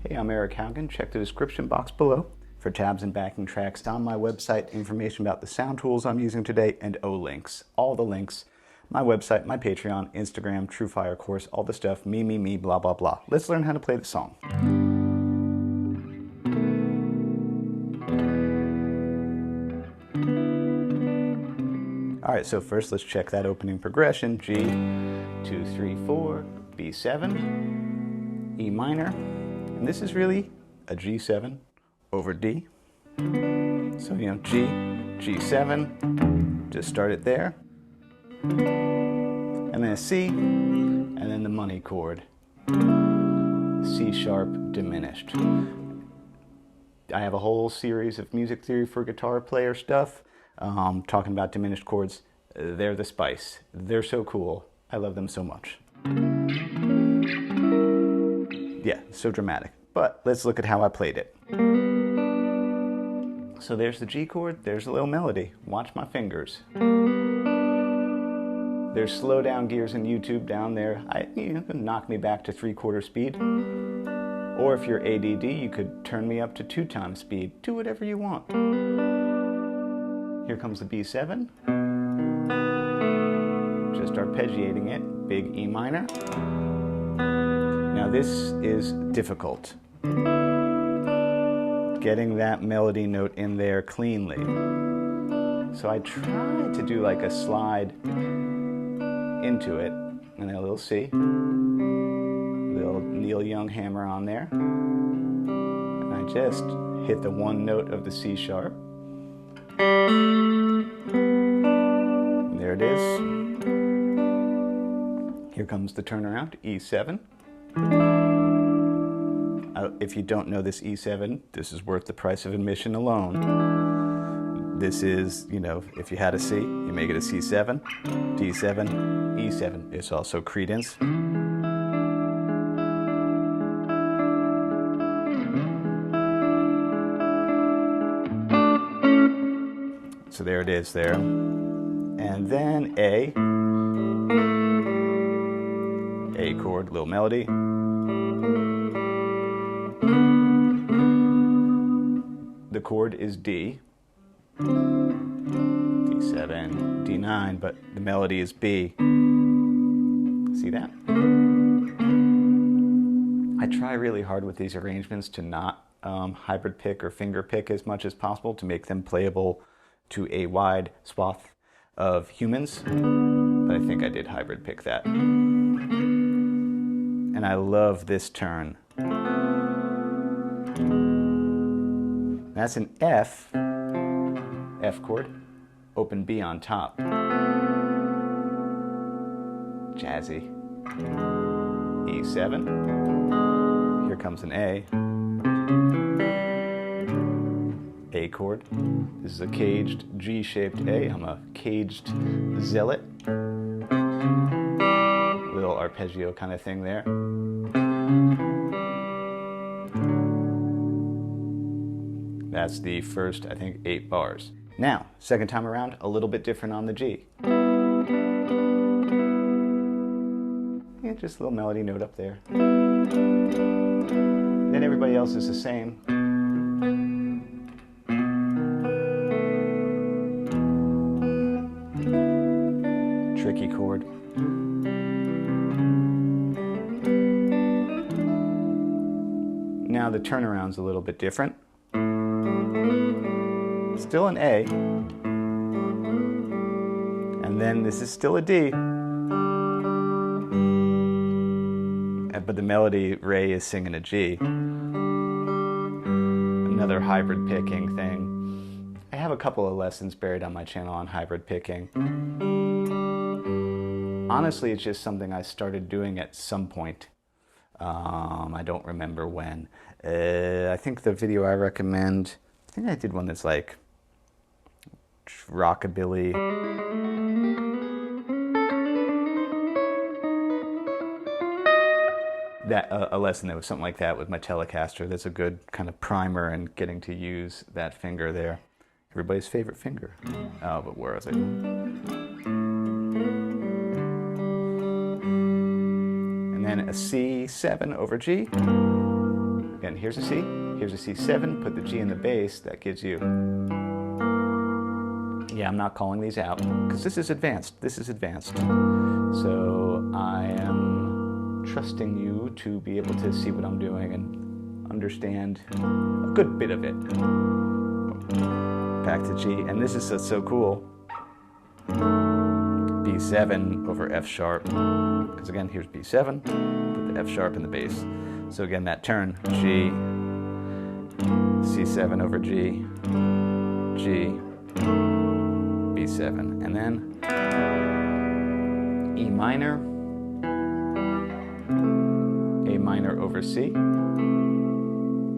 Hey, I'm Eric Haugen. Check the description box below for tabs and backing tracks on my website, information about the sound tools I'm using today, and links. All the links. My website, my Patreon, Instagram, Truefire course, all the stuff, me, blah, blah, blah. Let's learn how to play the song. All right, so first let's check that opening progression. G, 2, 3, 4, B7, E minor, and this is really a G7 over D. So, G, G7, just start it there. And then a C, and then the money chord, C sharp diminished. I have a whole series of music theory for guitar player stuff, talking about diminished chords. They're the spice. They're so cool. I love them so much. Yeah, so dramatic. But let's look at how I played it. So there's the G chord, there's a little melody. Watch my fingers. There's slow down gears in YouTube down there. You can knock me back to 3/4 speed. Or if you're ADD, you could turn me up to 2 times speed. Do whatever you want. Here comes the B7. Just arpeggiating it. Big E minor. Now this is difficult. Getting that melody note in there cleanly. So I tried to do like a slide into it, and a little C, little Neil Young hammer on there, and I just hit the one note of the C sharp. And there it is. Here comes the turnaround, E7. If you don't know this E7, this is worth the price of admission alone. This is, if you had a C, you make it a C7, D7, E7. It's also credence. So there it is there. And then A chord, little melody. The chord is D. D7, D9, but the melody is B. See that? I try really hard with these arrangements to not hybrid pick or finger pick as much as possible to make them playable to a wide swath of humans, but I think I did hybrid pick that. And I love this turn. That's an F chord, open B on top. Jazzy. E7. Here comes an A chord. This is a caged G-shaped A. I'm a caged zealot. Little arpeggio kind of thing there. That's the first, I think, 8 bars. Now, second time around, a little bit different on the G. Yeah, just a little melody note up there. Then everybody else is the same. Tricky chord. Now the turnaround's a little bit different. Still an A, and then this is still a D, but the melody, Ray is singing a G. Another hybrid picking thing. I have a couple of lessons buried on my channel on hybrid picking. Honestly, it's just something I started doing at some point. I don't remember when. I think the video I recommend, I think I did one that's like rockabilly. A lesson that was something like that with my Telecaster. That's a good kind of primer and getting to use that finger there. Everybody's favorite finger. Oh, but where is it? And then a C7 over G. Again, here's a C, here's a C7, put the G in the bass, that gives you, yeah, I'm not calling these out, because this is advanced, So I am trusting you to be able to see what I'm doing and understand a good bit of it. Back to G, and this is so cool. B7 over F sharp, because again, here's B7, put the F sharp in the bass. So again, that turn, G, C7 over G, G, B7, and then E minor, A minor over C,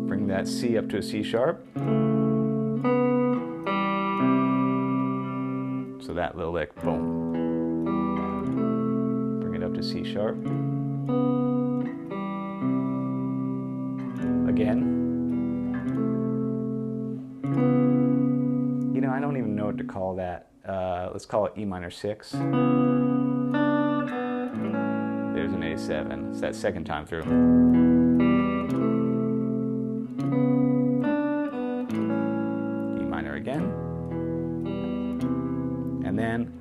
bring that C up to a C sharp, so that little lick, boom, bring it up to C sharp, again, you know, I don't even know what to call that. Let's call it E minor 6. There's an A7. It's that second time through. E minor again. And then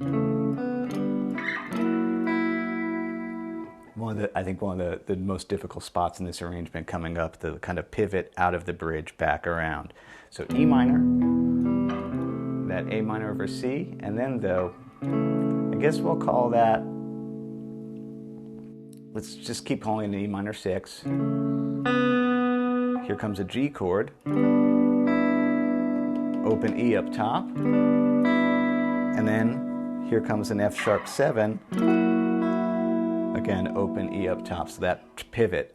I think one of the most difficult spots in this arrangement coming up, the kind of pivot out of the bridge back around. So E minor, that A minor over C, and then though, I guess we'll call that, let's just keep calling it E minor 6. Here comes a G chord, open E up top, and then here comes an F sharp 7, again, open E up top, so that pivot.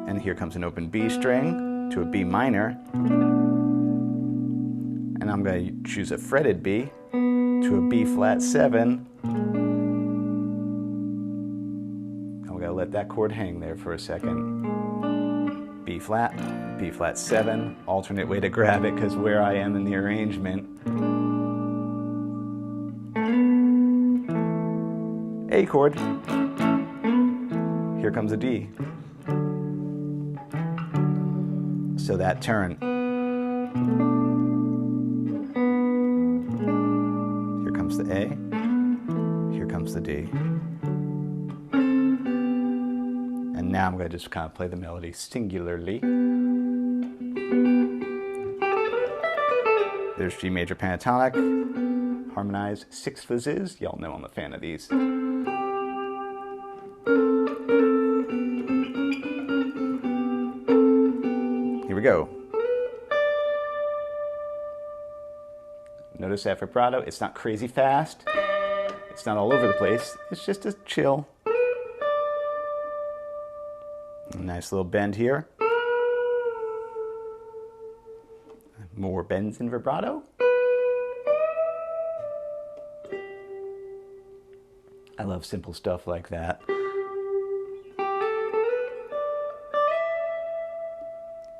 And here comes an open B string to a B minor. And I'm going to choose a fretted B to a B flat 7. I'm going to let that chord hang there for a second. B flat 7, alternate way to grab it because where I am in the arrangement. A chord, here comes a D. So that turn, here comes the A, here comes the D. And now I'm going to just kind of play the melody singularly. There's G major pentatonic, harmonized 6 fizzes. Y'all know I'm a fan of these. Here we go. Notice that vibrato, it's not crazy fast. It's not all over the place. It's just a chill. A nice little bend here. More bends in vibrato. I love simple stuff like that.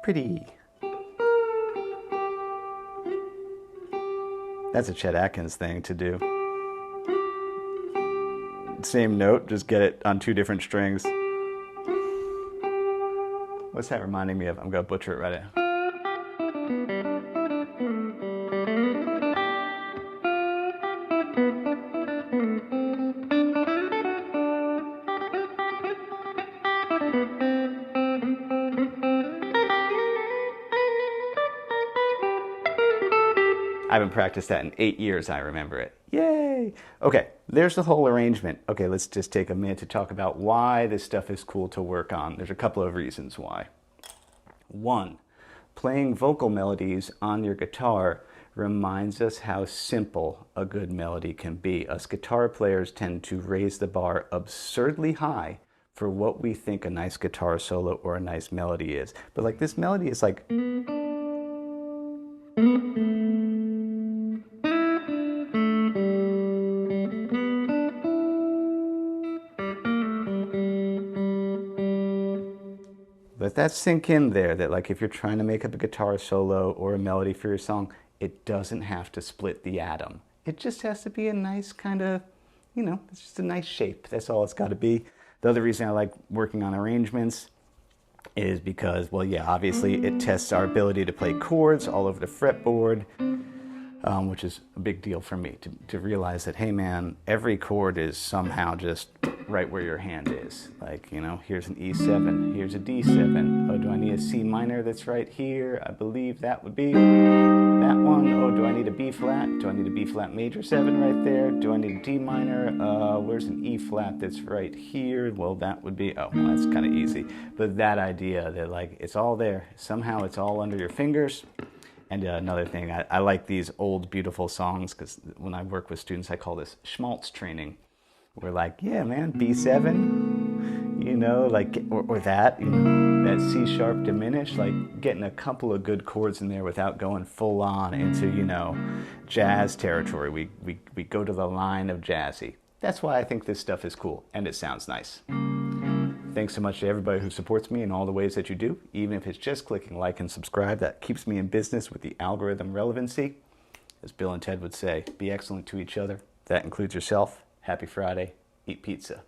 Pretty. That's a Chet Atkins thing to do. Same note, just get it on 2 different strings. What's that reminding me of? I'm gonna butcher it right now. I haven't practiced that in 8 years, I remember it. Yay! Okay, there's the whole arrangement. Okay, let's just take a minute to talk about why this stuff is cool to work on. There's a couple of reasons why. 1, playing vocal melodies on your guitar reminds us how simple a good melody can be. Us guitar players tend to raise the bar absurdly high for what we think a nice guitar solo or a nice melody is. But like this melody is like... Let that sink in there, that like if you're trying to make up a guitar solo or a melody for your song, it doesn't have to split the atom. It just has to be a nice kind of you know, it's just a nice shape. That's all it's got to be. The other reason I like working on arrangements is because, well, yeah, obviously it tests our ability to play chords all over the fretboard, which is a big deal for me to realize that, hey man, every chord is somehow just right where your hand is. Like, you know, here's an E7, here's a D7. Oh, do I need a C minor that's right here? I believe that would be that one. Oh, do I need a B flat? Do I need a B flat major 7 right there? Do I need a D minor? Where's an E flat that's right here? Well, that would be, oh, well, that's kind of easy. But that idea that, like, it's all there. Somehow it's all under your fingers. And another thing, I like these old, beautiful songs, because when I work with students, I call this schmaltz training. We're like, yeah, man, B7, you know, like, or that, you know, that C sharp diminished, like getting a couple of good chords in there without going full on into, you know, jazz territory. We go to the line of jazzy. That's why I think this stuff is cool, and it sounds nice. Thanks so much to everybody who supports me in all the ways that you do, even if it's just clicking like and subscribe. That keeps me in business with the algorithm relevancy. As Bill and Ted would say, be excellent to each other. That includes yourself. Happy Friday. Eat pizza.